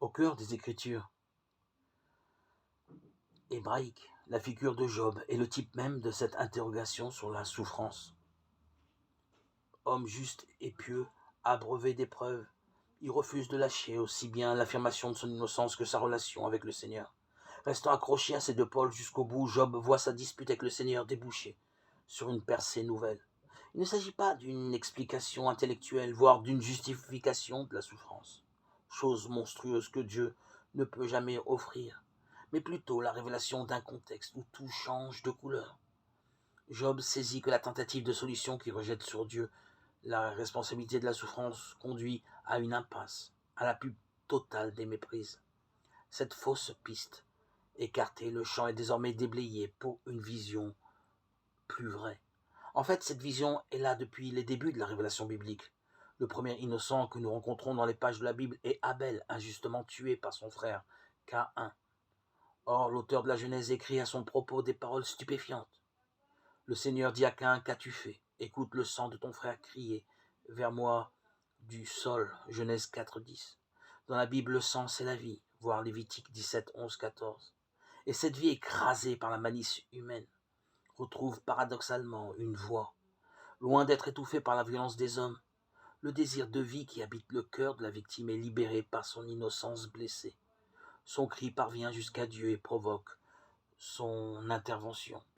Au cœur des Écritures hébraïques, la figure de Job est le type même de cette interrogation sur la souffrance. Homme juste et pieux, abreuvé d'épreuves, il refuse de lâcher aussi bien l'affirmation de son innocence que sa relation avec le Seigneur. Restant accroché à ses deux pôles jusqu'au bout, Job voit sa dispute avec le Seigneur déboucher sur une percée nouvelle. Il ne s'agit pas d'une explication intellectuelle, voire d'une justification de la souffrance, chose monstrueuse que Dieu ne peut jamais offrir, mais plutôt la révélation d'un contexte où tout change de couleur. Job saisit que la tentative de solution qui rejette sur Dieu la responsabilité de la souffrance conduit à une impasse, à la plus totale des méprises. Cette fausse piste écartée, le champ est désormais déblayé pour une vision plus vraie. En fait, cette vision est là depuis les débuts de la révélation biblique. Le premier innocent que nous rencontrons dans les pages de la Bible est Abel, injustement tué par son frère, Caïn. Or, l'auteur de la Genèse écrit à son propos des paroles stupéfiantes. Le Seigneur dit à Caïn, qu'as-tu fait? Écoute le sang de ton frère crier vers moi du sol. Genèse 4:10. Dans la Bible, le sang, c'est la vie, voir Lévitique 17:11-14. Et cette vie écrasée par la malice humaine retrouve paradoxalement une voix. Loin d'être étouffée par la violence des hommes, le désir de vie qui habite le cœur de la victime est libéré par son innocence blessée. Son cri parvient jusqu'à Dieu et provoque son intervention.